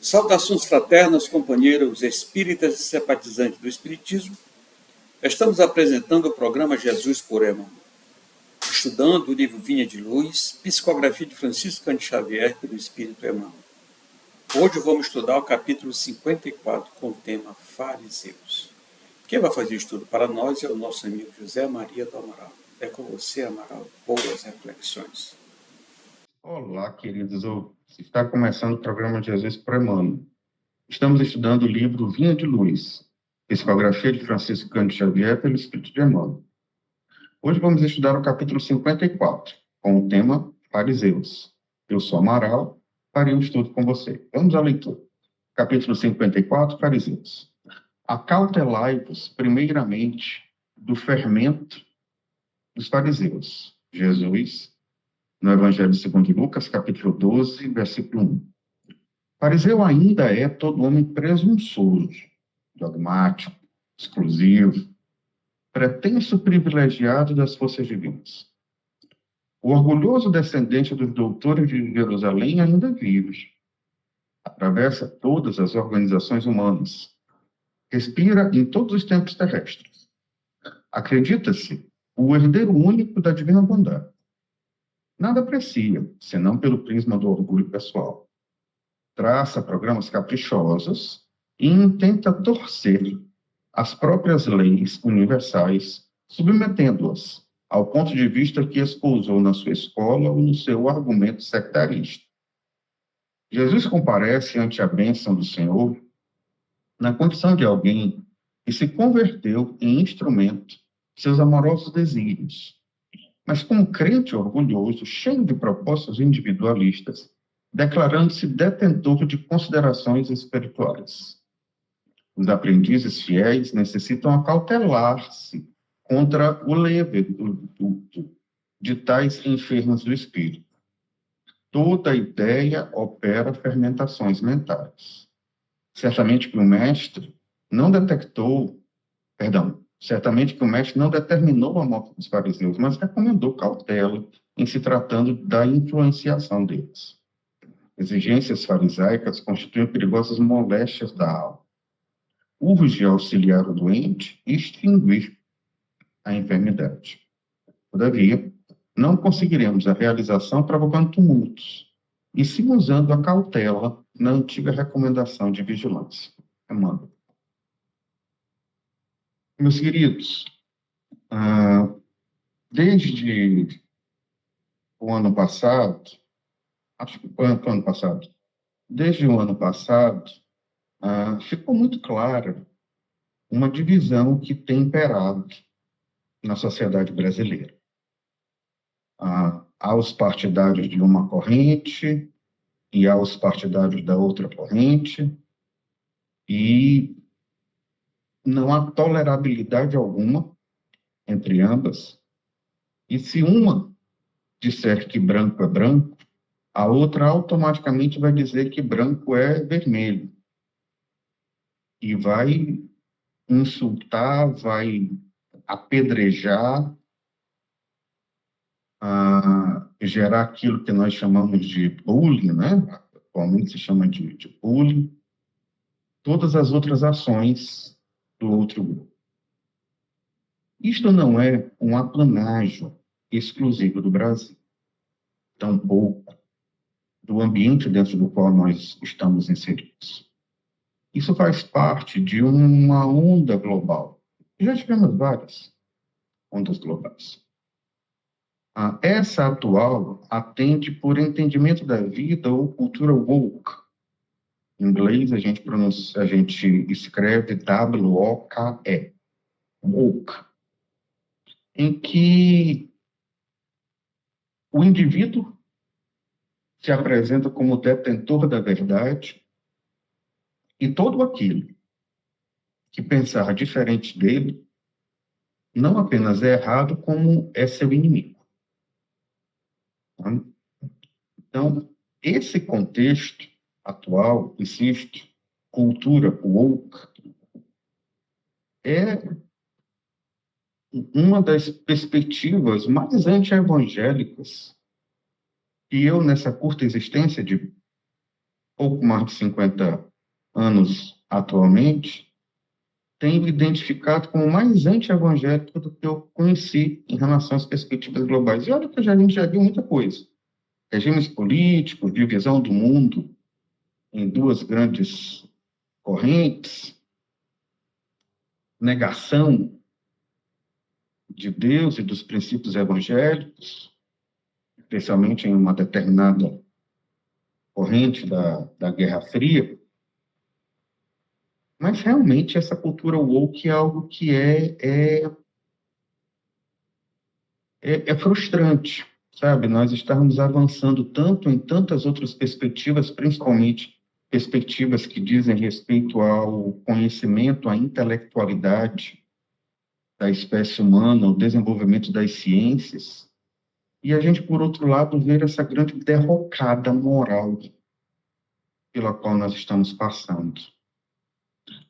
Saudações fraternas, companheiros espíritas e simpatizantes do Espiritismo. Estamos apresentando o programa Jesus por Emmanuel, estudando o livro Vinha de Luz, psicografia de Francisco Cândido Xavier pelo Espírito Emmanuel. Hoje vamos estudar o capítulo 54 com o tema Fariseus. Quem vai fazer o estudo para nós é o nosso amigo José Maria do Amaral. É com você, Amaral. Boas reflexões. Olá, queridos ouvintes. Está começando o programa Jesus por Emmanuel. Estamos estudando o livro Vinha de Luz, psicografia de Francisco Cândido Xavier pelo Espírito de Emmanuel. Hoje vamos estudar o capítulo 54, com o tema Fariseus. Eu sou Amaral, farei um estudo com você. Vamos à leitura. Capítulo 54, Fariseus. Acautelai-vos, primeiramente, do fermento dos fariseus. Jesus, no Evangelho segundo Lucas, capítulo 12, versículo 1. Fariseu ainda é todo homem presunçoso, dogmático, exclusivo, pretenso privilegiado das forças divinas. O orgulhoso descendente dos doutores de Jerusalém ainda vive. Atravessa todas as organizações humanas. Respira em todos os tempos terrestres. Acredita-se o herdeiro único da divina bondade. Nada aprecia, senão pelo prisma do orgulho pessoal. Traça programas caprichosos e intenta torcer as próprias leis universais, submetendo-as ao ponto de vista que espousou na sua escola ou no seu argumento sectarista. Jesus comparece ante a bênção do Senhor na condição de alguém que se converteu em instrumento de seus amorosos desígnios, mas como crente orgulhoso, cheio de propósitos individualistas, declarando-se detentor de considerações espirituais. Os aprendizes fiéis necessitam acautelar-se contra o leve de tais enfermos do espírito. Toda ideia opera fermentações mentais. Certamente que o mestre não determinou a morte dos fariseus, mas recomendou cautela em se tratando da influenciação deles. Exigências farisaicas constituem perigosas moléstias da alma. Urge auxiliar o doente e extinguir a enfermidade. Todavia, não conseguiremos a realização provocando tumultos, e sim usando a cautela na antiga recomendação de vigilância. Emmanuel. Meus queridos, desde o ano passado, desde o ano passado, ficou muito clara uma divisão que tem imperado na sociedade brasileira. Há os partidários de uma corrente e há os partidários da outra corrente, e não há tolerabilidade alguma entre ambas. E se uma disser que branco é branco, a outra automaticamente vai dizer que branco é vermelho. E vai insultar, vai apedrejar, gerar aquilo que nós chamamos de bullying, né? Atualmente se chama de bullying, todas as outras ações do outro grupo. Isto não é um apanágio exclusivo do Brasil, tampouco do ambiente dentro do qual nós estamos inseridos. Isso faz parte de uma onda global. Já tivemos várias ondas globais. Essa atual atende por entendimento da vida ou cultura woke. Em inglês, a gente escreve W-O-K-E, woke, em que o indivíduo se apresenta como detentor da verdade e todo aquilo que pensar diferente dele não apenas é errado, como é seu inimigo. Então, esse contexto atual, insisto, cultura woke, é uma das perspectivas mais anti-evangélicas que eu, nessa curta existência de pouco mais de 50 anos atualmente, tenho identificado como mais anti-evangélico do que eu conheci em relação às perspectivas globais. E olha que a gente já viu muita coisa. Regimes políticos, divisão do mundo em duas grandes correntes, negação de Deus e dos princípios evangélicos, especialmente em uma determinada corrente da Guerra Fria. Mas realmente essa cultura woke é algo que é frustrante, sabe? Nós estamos avançando tanto em tantas outras perspectivas, principalmente perspectivas que dizem respeito ao conhecimento, à intelectualidade da espécie humana, o desenvolvimento das ciências, e a gente, por outro lado, vê essa grande derrocada moral pela qual nós estamos passando.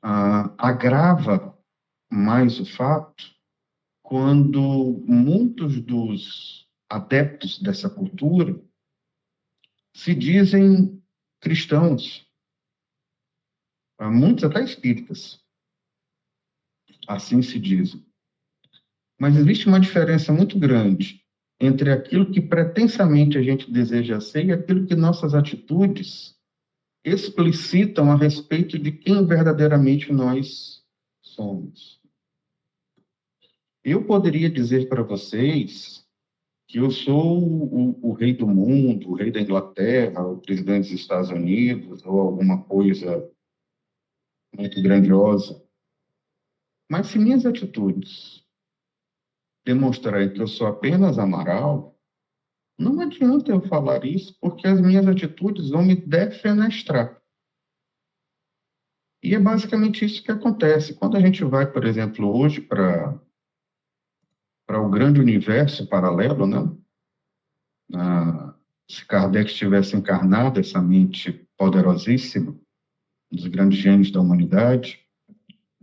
Agrava mais o fato quando muitos dos adeptos dessa cultura se dizem cristãos, muitos até espíritas, assim se dizem. Mas existe uma diferença muito grande entre aquilo que pretensamente a gente deseja ser e aquilo que nossas atitudes explicitam a respeito de quem verdadeiramente nós somos. Eu poderia dizer para vocês que eu sou o rei do mundo, o rei da Inglaterra, o presidente dos Estados Unidos, ou alguma coisa muito grandiosa. Mas se minhas atitudes demonstrarem que eu sou apenas Amaral, não adianta eu falar isso, porque as minhas atitudes vão me defenestrar. E é basicamente isso que acontece. Quando a gente vai, por exemplo, hoje para o grande universo paralelo, né? Se Kardec tivesse encarnado essa mente poderosíssima dos grandes gênios da humanidade,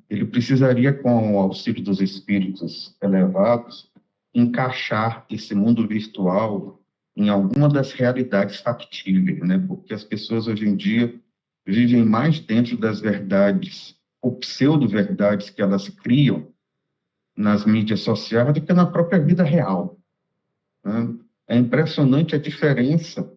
ele precisaria, com o auxílio dos espíritos elevados, encaixar esse mundo virtual em alguma das realidades factíveis, né? Porque as pessoas hoje em dia vivem mais dentro das verdades, ou pseudo-verdades que elas criam nas mídias sociais do que na própria vida real, né? É impressionante a diferença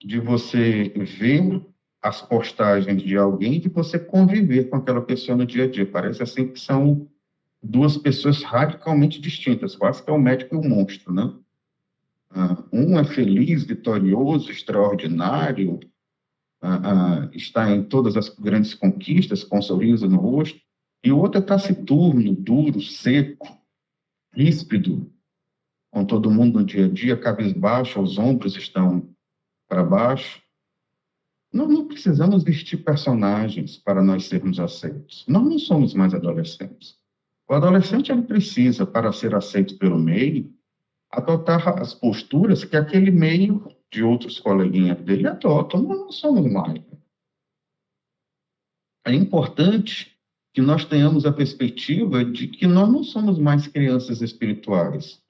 de você ver as postagens de alguém e de você conviver com aquela pessoa no dia a dia. Parece assim que são duas pessoas radicalmente distintas, quase que é o médico e o monstro, né? Um é feliz, vitorioso, extraordinário, está em todas as grandes conquistas, com um sorriso no rosto, e o outro é taciturno, duro, seco, ríspido, com todo mundo no dia a dia, cabisbaixo, os ombros estão para baixo. Nós não precisamos vestir personagens para nós sermos aceitos. Nós não somos mais adolescentes. O adolescente ele precisa, para ser aceito pelo meio, adotar as posturas que aquele meio de outros coleguinhas dele adotam. Nós não somos mais. É importante que nós tenhamos a perspectiva de que nós não somos mais crianças espirituais.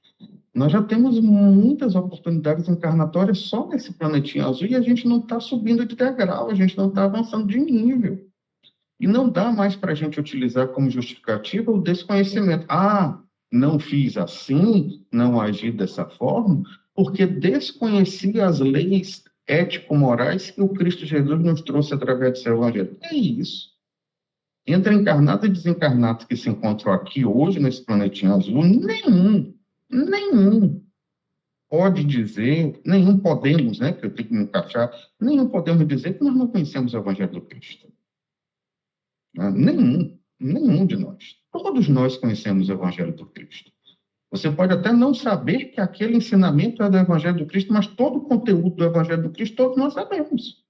Nós já temos muitas oportunidades encarnatórias só nesse planetinha azul e a gente não está subindo de degrau, a gente não está avançando de nível. E não dá mais para a gente utilizar como justificativa o desconhecimento. Não fiz assim, não agi dessa forma, porque desconheci as leis ético-morais que o Cristo Jesus nos trouxe através do seu evangelho. É isso. Entre encarnados e desencarnados que se encontram aqui hoje, nesse planetinha azul, nenhum pode dizer, nenhum podemos, né, que eu tenho que me encaixar, nenhum podemos dizer que nós não conhecemos o Evangelho do Cristo. Né? Nenhum de nós. Todos nós conhecemos o Evangelho do Cristo. Você pode até não saber que aquele ensinamento é do Evangelho do Cristo, mas todo o conteúdo do Evangelho do Cristo todos nós sabemos.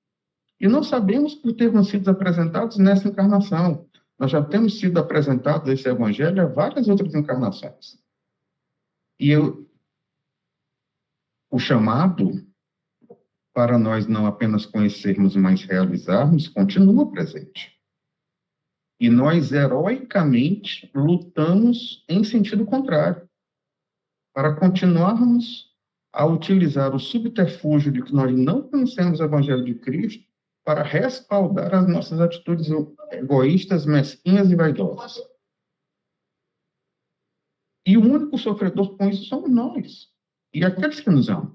E não sabemos por termos sido apresentados nessa encarnação. Nós já temos sido apresentados esse Evangelho a várias outras encarnações. E o chamado para nós não apenas conhecermos, mas realizarmos, continua presente. E nós, heroicamente, lutamos em sentido contrário, para continuarmos a utilizar o subterfúgio de que nós não conhecemos o Evangelho de Cristo para respaldar as nossas atitudes egoístas, mesquinhas e vaidosas. E o único sofredor com isso somos nós, e aqueles que nos amam.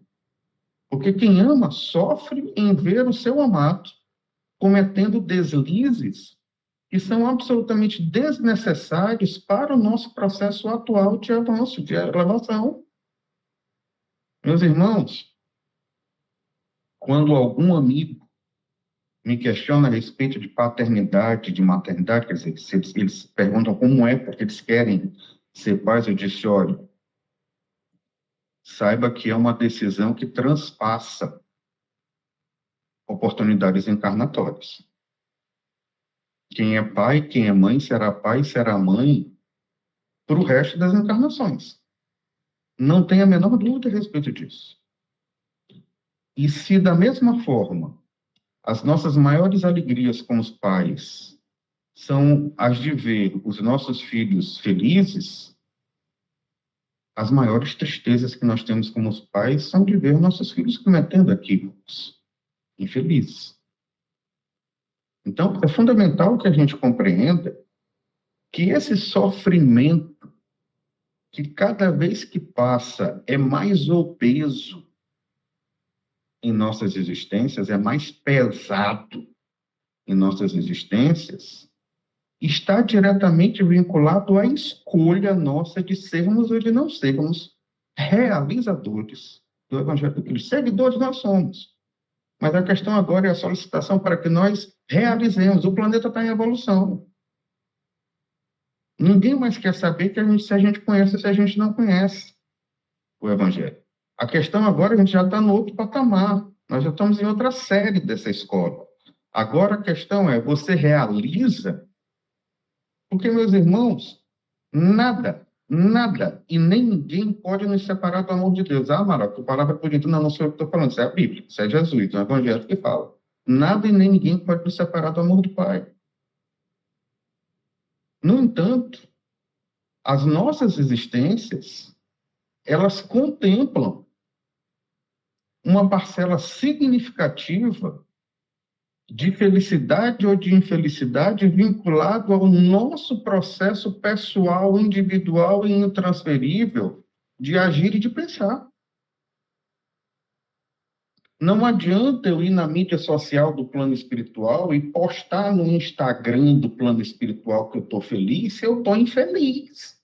Porque quem ama sofre em ver o seu amado cometendo deslizes que são absolutamente desnecessários para o nosso processo atual de avanço, de elevação. Meus irmãos, quando algum amigo me questiona a respeito de paternidade, de maternidade, quer dizer, se eles perguntam como é, porque eles querem ser pais, eu disse, olha, saiba que é uma decisão que transpassa oportunidades encarnatórias. Quem é pai, quem é mãe, será mãe para o resto das encarnações. Não tenha a menor dúvida a respeito disso. E se, da mesma forma, as nossas maiores alegrias como os pais são as de ver os nossos filhos felizes, as maiores tristezas que nós temos como os pais são de ver nossos filhos cometendo equívocos, infelizes. Então, é fundamental que a gente compreenda que esse sofrimento, que cada vez que passa é mais obeso em nossas existências, é mais pesado em nossas existências, está diretamente vinculado à escolha nossa de sermos ou de não sermos realizadores do Evangelho de Cristo. Seguidores nós somos. Mas a questão agora é a solicitação para que nós realizemos. O planeta está em evolução. Ninguém mais quer saber se a gente conhece ou se a gente não conhece o Evangelho. A questão agora, a gente já está no outro patamar. Nós já estamos em outra série dessa escola. Agora a questão é, você realiza? Porque, meus irmãos, nada e nem ninguém pode nos separar do amor de Deus. Ah, Amaral, que palavra bonita, não sou eu que estou falando, isso é a Bíblia, isso é Jesus, é o Evangelho que fala. Nada e nem ninguém pode nos separar do amor do Pai. No entanto, as nossas existências, elas contemplam uma parcela significativa de felicidade ou de infelicidade vinculado ao nosso processo pessoal, individual e intransferível de agir e de pensar. Não adianta eu ir na mídia social do plano espiritual e postar no Instagram do plano espiritual que eu estou feliz se eu estou infeliz.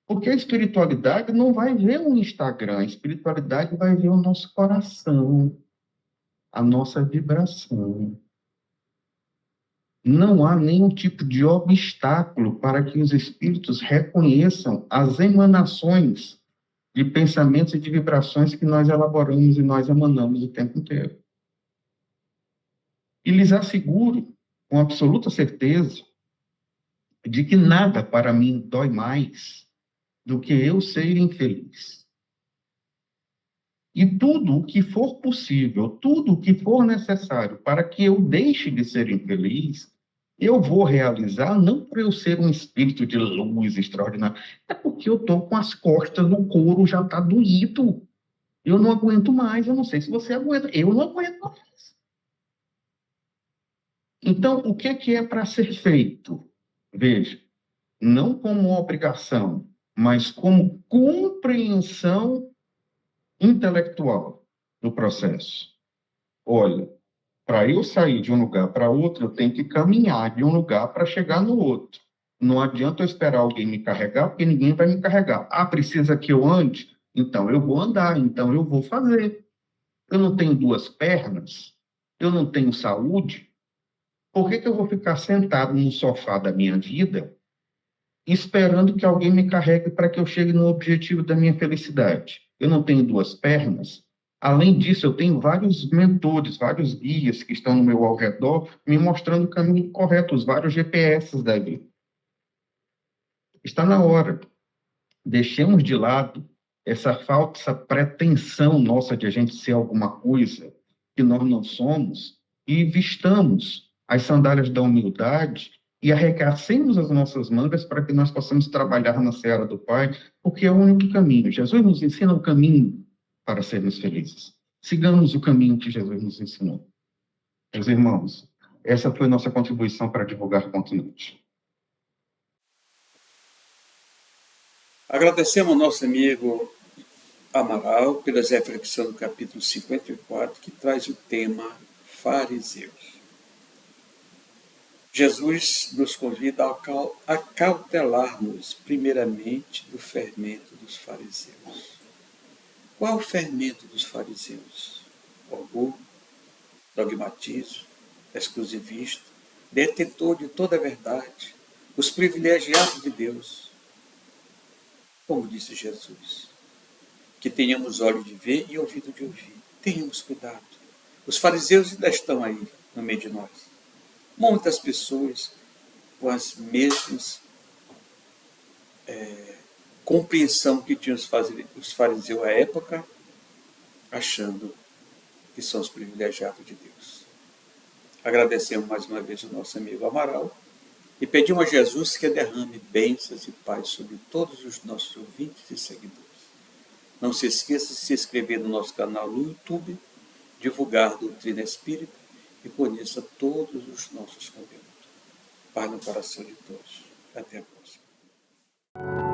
Porque a espiritualidade não vai ver o Instagram, a espiritualidade vai ver o nosso coração, a nossa vibração. Não há nenhum tipo de obstáculo para que os espíritos reconheçam as emanações de pensamentos e de vibrações que nós elaboramos e nós emanamos o tempo inteiro. E lhes asseguro, com absoluta certeza, de que nada para mim dói mais do que eu ser infeliz. E tudo o que for possível, tudo o que for necessário para que eu deixe de ser infeliz, eu vou realizar, não por eu ser um espírito de luz extraordinário, é porque eu estou com as costas no couro, já está doído. Eu não aguento mais, eu não sei se você aguenta, eu não aguento mais. Então, o que é para ser feito? Veja, não como obrigação, mas como compreensão intelectual do processo. Olha, para eu sair de um lugar para outro, eu tenho que caminhar de um lugar para chegar no outro. Não adianta eu esperar alguém me carregar, porque ninguém vai me carregar. Ah, precisa que eu ande? Então eu vou andar, então eu vou fazer. Eu não tenho duas pernas, eu não tenho saúde. Por que eu vou ficar sentado no sofá da minha vida esperando que alguém me carregue para que eu chegue no objetivo da minha felicidade? Eu não tenho duas pernas. Além disso, eu tenho vários mentores, vários guias que estão no meu ao redor, me mostrando o caminho correto, os vários GPS da vida. Está na hora. Deixemos de lado essa falsa pretensão nossa de a gente ser alguma coisa que nós não somos e vistamos as sandálias da humildade e arregacemos as nossas mangas para que nós possamos trabalhar na seara do Pai, porque é o único caminho. Jesus nos ensina o caminho para sermos felizes. Sigamos o caminho que Jesus nos ensinou. Meus irmãos, essa foi nossa contribuição para divulgar o continente. Agradecemos ao nosso amigo Amaral pelas reflexões do capítulo 54, que traz o tema fariseus. Jesus nos convida a cautelar-nos, primeiramente, do fermento dos fariseus. Qual é o fermento dos fariseus? Orgulho, dogmatismo, exclusivista, detentor de toda a verdade, os privilegiados de Deus. Como disse Jesus, que tenhamos olho de ver e ouvido de ouvir. Tenhamos cuidado. Os fariseus ainda estão aí no meio de nós. Muitas pessoas com as mesmas compreensão que tinham os fariseus à época, achando que são os privilegiados de Deus. Agradecemos mais uma vez o nosso amigo Amaral e pedimos a Jesus que derrame bênçãos e paz sobre todos os nossos ouvintes e seguidores. Não se esqueça de se inscrever no nosso canal no YouTube, divulgar a doutrina espírita e conheça todos os nossos conteúdos. Paz no coração de todos. Até a próxima.